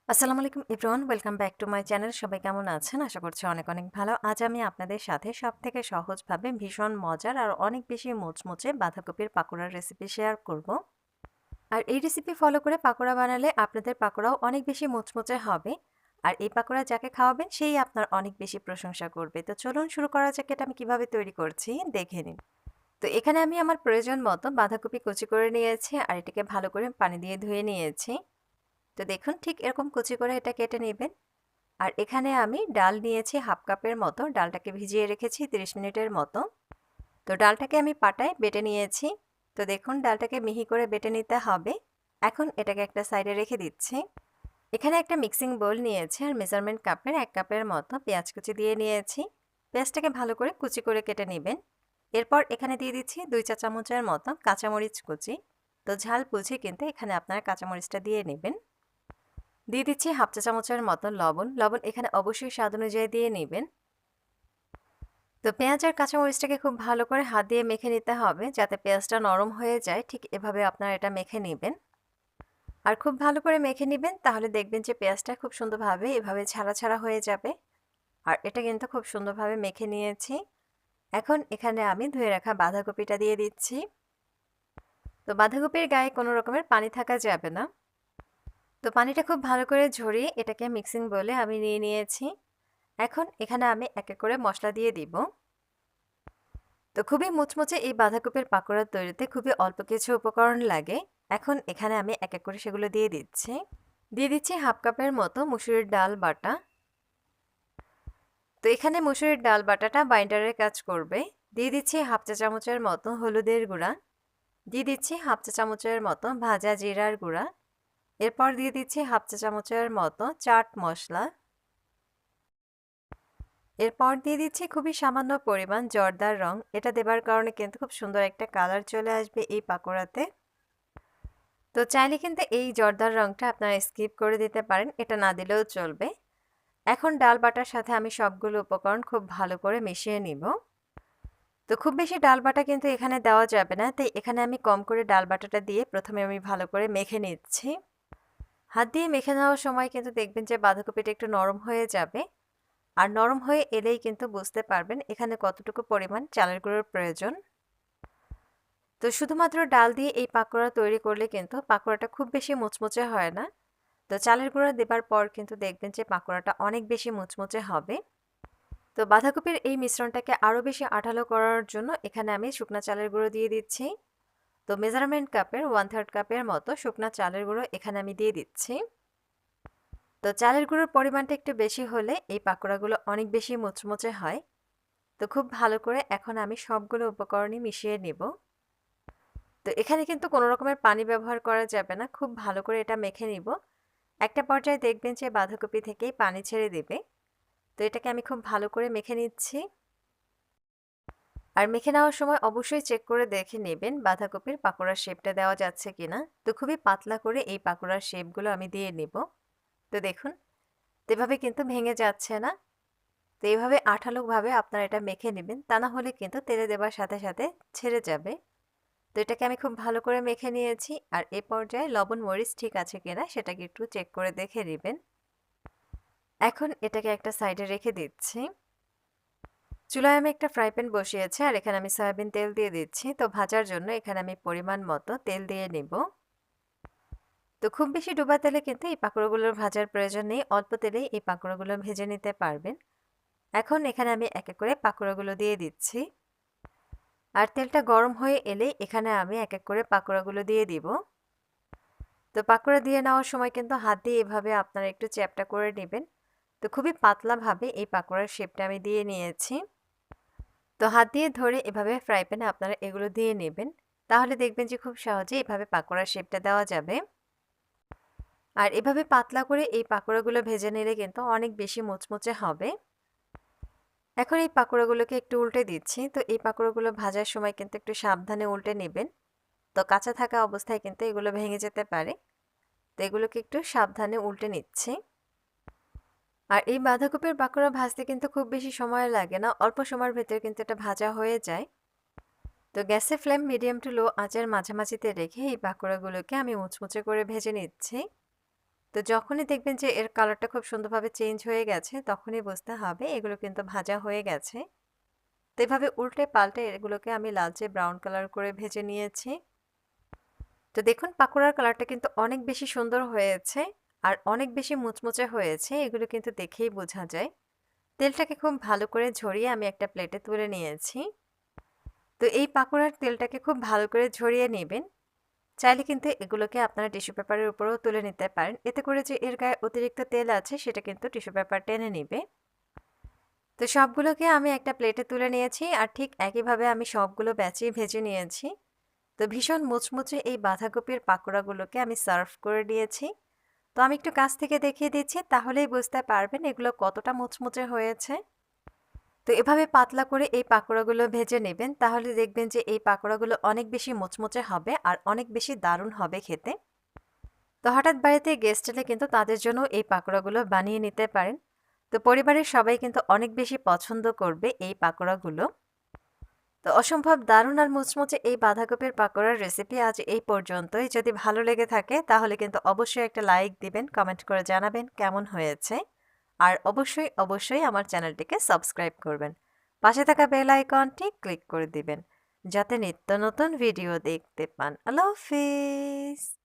আসসালামু আলাইকুম everyone, welcome back to my channel. সবাই কেমন আছেন? আশা করছি অনেক অনেক ভালো। আজ আমি আপনাদের সাথে সবথেকে সহজভাবে ভীষণ মজার আর অনেক বেশি মুচমুচে বাঁধাকপির পাকোড়ার রেসিপি শেয়ার করব। আর এই রেসিপি ফলো করে পাকোড়া বানালে আপনাদের পাকোড়াও অনেক বেশি মুচমুচে হবে। আর এই পাকোড়া যাকে খাওয়াবেন সেই আপনার অনেক বেশি প্রশংসা করবে। তো চলুন শুরু করা যাক। এটা আমি কিভাবে তৈরি করছি দেখে নিন। তো এখানে আমি আমার প্রয়োজন মতো বাঁধাকপি কুচি করে নিয়েছি আর এটাকে ভালো করে পানি দিয়ে ধুয়ে নিয়েছি। তো দেখুন ঠিক এরকম কুচি করে এটা কেটে নেবেন। আর এখানে আমি ডাল নিয়েছি হাফ কাপের মতো। ডালটাকে ভিজিয়ে রেখেছি 30 মিনিটের মতো। তো ডালটাকে আমি পাটায় বেটে নিয়েছি। তো দেখুন ডালটাকে মিহি করে বেটে নিতে হবে। এখন এটাকে একটা সাইডে রেখে দিচ্ছি। এখানে একটা মিক্সিং বোল নিয়েছি আর মেজারমেন্ট কাপের 1 কাপের মতো পেঁয়াজ কুচি দিয়ে নিয়েছি। পেঁয়াজটাকে ভালো করে কুচি করে কেটে নেবেন। এরপর এখানে দিয়ে দিচ্ছি 2 চা চামচের মতো কাঁচামরিচ কুচি। তো ঝাল বুঝে কিন্তু এখানে আপনারা কাঁচামরিচটা দিয়ে নেবেন। দিয়ে দিচ্ছি হাফ চা চামচের মতো লবণ। লবণ এখানে অবশ্যই স্বাদ অনুযায়ী দিয়ে নেবেন। তো পেঁয়াজ আর কাঁচামরিচটাকে খুব ভালো করে হাত দিয়ে মেখে নিতে হবে যাতে পেঁয়াজটা নরম হয়ে যায়। ঠিক এভাবে আপনারা এটা মেখে নেবেন। আর খুব ভালো করে মেখে নেবেন, তাহলে দেখবেন যে পেঁয়াজটা খুব সুন্দরভাবে এভাবে ছাড়া ছাড়া হয়ে যাবে। আর এটা কিন্তু খুব সুন্দরভাবে মেখে নিয়েছি। এখন এখানে আমি ধুয়ে রাখা বাঁধাকপিটা দিয়ে দিচ্ছি। তো বাঁধাকপির গায়ে কোনো রকমের পানি থাকা যাবে না। তো পানিটা খুব ভালো করে ঝরিয়ে এটাকে মিক্সিং বলে আমি নিয়ে নিয়েছি। এখন এখানে আমি এক এক করে মশলা দিয়ে দিব। তো খুবই মুচমুচে এই বাঁধাকপির পাকোড়া তৈরিতে খুবই অল্প কিছু উপকরণ লাগে। এখন এখানে আমি এক এক করে সেগুলো দিয়ে দিচ্ছি। দিয়ে দিচ্ছি হাফ কাপের মতো মুসুরির ডাল বাটা। তো এখানে মুসুরির ডাল বাটাটা বাইন্ডারের কাজ করবে। দিয়ে দিচ্ছি হাফ চা চামচের মতো হলুদের গুঁড়া। দিয়ে দিচ্ছি হাফ চা চামচের মতো ভাজা জিরার গুঁড়া। এরপর দিয়ে দিচ্ছি হাফ চা চামচের মতো চাট মশলা। এরপর দিয়ে দিচ্ছি খুবই সামান্য পরিমাণ জর্দার রং। এটা দেবার কারণে কিন্তু খুব সুন্দর একটা কালার চলে আসবে এই পাকোড়াতে। তো চাইলে কিন্তু এই জর্দার রংটা আপনারা স্কিপ করে দিতে পারেন, এটা না দিলেও চলবে। এখন ডাল বাটার সাথে আমি সবগুলো উপকরণ খুব ভালো করে মিশিয়ে নিব। তো খুব বেশি ডাল বাটা কিন্তু এখানে দেওয়া যাবে না, তাই এখানে আমি কম করে ডাল বাটাটা দিয়ে প্রথমে আমি ভালো করে মেখে নিচ্ছি। হাত দিয়ে মেখে নেওয়ার সময় কিন্তু দেখবেন যে বাঁধাকপিটা একটু নরম হয়ে যাবে। আর নরম হয়ে এলেই কিন্তু বুঝতে পারবেন এখানে কতটুকু পরিমাণ চালের গুঁড়োর প্রয়োজন। তো শুধুমাত্র ডাল দিয়ে এই পাকোড়া তৈরি করলে কিন্তু পাকোড়াটা খুব বেশি মুচমুচে হয় না। তো চালের গুঁড়ো দেবার পর কিন্তু দেখবেন যে পাকোড়াটা অনেক বেশি মুচমুচে হবে। তো বাঁধাকপির এই মিশ্রণটাকে আরও বেশি আঠালো করার জন্য এখানে আমি শুকনা চালের গুঁড়ো দিয়ে দিচ্ছি। তো মেজারমেন্ট কাপের 1/3 কাপের মতো শুকনা চালের গুঁড়ো এখানে আমি দিয়ে দিচ্ছি। তো চালের গুঁড়োর পরিমাণটা একটু বেশি হলে এই পাকোড়াগুলো অনেক বেশি মুচমুচে হয়। তো খুব ভালো করে এখন আমি সবগুলো উপকরণই মিশিয়ে নেব। তো এখানে কিন্তু কোনো রকমের পানি ব্যবহার করা যাবে না, খুব ভালো করে এটা মেখে নিব। একটা পর্যায়ে দেখবেন যে বাঁধাকপি থেকেই পানি ছেড়ে দেবে। তো এটাকে আমি খুব ভালো করে মেখে নিচ্ছি। আর মেখে নেওয়ার সময় অবশ্যই চেক করে দেখে নেবেন বাঁধাকপির পাকোড়ার শেপটা দেওয়া যাচ্ছে কিনা। তো খুবই পাতলা করে এই পাকোড়ার শেপগুলো আমি দিয়ে নেব। তো দেখুন এভাবে কিন্তু ভেঙে যাচ্ছে না। তো এইভাবে আঠালোভাবে আপনারা এটা মেখে নেবেন, তা না হলে কিন্তু তেলে দেবার সাথে সাথে ছেড়ে যাবে। তো এটাকে আমি খুব ভালো করে মেখে নিয়েছি। আর এ পর্যায়ে লবণ মরিচ ঠিক আছে কিনা সেটাকে একটু চেক করে দেখে নেবেন। এখন এটাকে একটা সাইডে রেখে দিচ্ছি। চুলায় আমি একটা ফ্রাই প্যান বসিয়েছি আর এখানে আমি সয়াবিন তেল দিয়ে দিচ্ছি। তো ভাজার জন্য এখানে আমি পরিমাণ মতো তেল দিয়ে নেব। তো খুব বেশি ডুবা তেলে কিন্তু এই পাকোড়াগুলোর ভাজার প্রয়োজন নেই, অল্প তেলেই এই পাকোড়াগুলো ভেজে নিতে পারবেন। এখন এখানে আমি এক এক করে পাকোড়াগুলো দিয়ে দিচ্ছি। আর তেলটা গরম হয়ে এলে এখানে আমি এক এক করে পাকোড়াগুলো দিয়ে দিব। তো পাকোড়া দিয়ে নেওয়ার সময় কিন্তু হাত দিয়ে এভাবে আপনারা একটু চ্যাপটা করে নেবেন। তো খুবই পাতলাভাবে এই পাকোড়ার শেপটা আমি দিয়ে নিয়েছি। তো হাত দিয়ে ধরে এভাবে ফ্রাই প্যানে আপনারা এগুলো দিয়ে নেবেন, তাহলে দেখবেন যে খুব সহজে এভাবে পাকোড়ার শেপটা দেওয়া যাবে। আর এভাবে পাতলা করে এই পাকোড়াগুলো ভেজে নিলে কিন্তু অনেক বেশি মুচমুচে হবে। এখন এই পাকোড়াগুলোকে একটু উল্টে দিচ্ছি। তো এই পাকোড়াগুলো ভাজার সময় কিন্তু একটু সাবধানে উল্টে নেবেন। তো কাঁচা থাকা অবস্থায় কিন্তু এগুলো ভেঙে যেতে পারে। তো এগুলোকে একটু সাবধানে উল্টে নিচ্ছি। আর এই বাঁধাকপির পাকোড়া ভাজতে কিন্তু খুব বেশি সময় লাগে না, অল্প সময়ের ভেতরে কিন্তু এটা ভাজা হয়ে যায়। তো গ্যাসের ফ্লেম মিডিয়াম টু লো আঁচের মাঝামাঝিতে রেখে এই পাকোড়াগুলোকে আমি মুচমুচে করে ভেজে নিচ্ছি। তো যখনই দেখবেন যে এর কালারটা খুব সুন্দরভাবে চেঞ্জ হয়ে গেছে, তখনই বুঝতে হবে এগুলো কিন্তু ভাজা হয়ে গেছে। তো এভাবে উল্টে পাল্টে এগুলোকে আমি লালচে ব্রাউন কালার করে ভেজে নিয়েছি। তো দেখুন পাকোড়ার কালারটা কিন্তু অনেক বেশি সুন্দর হয়েছে আর অনেক বেশি মুচমুচে হয়েছে, এগুলো কিন্তু দেখেই বোঝা যায়। তেলটাকে খুব ভালো করে ঝরিয়ে আমি একটা প্লেটে তুলে নিয়েছি। তো এই পাকোড়ার তেলটাকে খুব ভালো করে ঝরিয়ে নেবেন। চাইলে কিন্তু এগুলোকে আপনারা টিস্যু পেপারের উপরেও তুলে নিতে পারেন, এতে করে যে এর গায়ে অতিরিক্ত তেল আছে সেটা কিন্তু টিস্যু পেপার টেনে নিবে। তো সবগুলোকে আমি একটা প্লেটে তুলে নিয়েছি আর ঠিক একইভাবে আমি সবগুলো ব্যাচেই ভেজে নিয়েছি। তো ভীষণ মুচমুচে এই বাঁধাকপির পাকোড়াগুলোকে আমি সার্ভ করে দিয়েছি। তো আমি একটু কাছ থেকে দেখিয়ে দিচ্ছি, তাহলেই বুঝতে পারবেন এগুলো কতটা মুচমুচে হয়েছে। তো এভাবে পাতলা করে এই পাকোড়াগুলো ভেজে নেবেন, তাহলে দেখবেন যে এই পাকোড়াগুলো অনেক বেশি মুচমুচে হবে আর অনেক বেশি দারুণ হবে খেতে। তো হঠাৎ বাড়িতে গেস্ট এলে কিন্তু তাদের জন্য এই পাকোড়াগুলো বানিয়ে নিতে পারেন। তো পরিবারের সবাই কিন্তু অনেক বেশি পছন্দ করবে এই পাকোড়াগুলো। তো অসম্ভব দারুণ আর মুচমুচে এই বাঁধাকপির পাকোড়ার রেসিপি আজ এই পর্যন্তই। যদি ভালো লেগে থাকে তাহলে কিন্তু অবশ্যই একটা লাইক দিবেন, কমেন্ট করে জানাবেন কেমন হয়েছে। আর অবশ্যই আমার চ্যানেলটিকে সাবস্ক্রাইব করবেন। পাশে থাকা বেল আইকনটি ক্লিক করে দিবেন যাতে নিত্য নতুন ভিডিও দেখতে পান। আল্লাহ হাফেজ।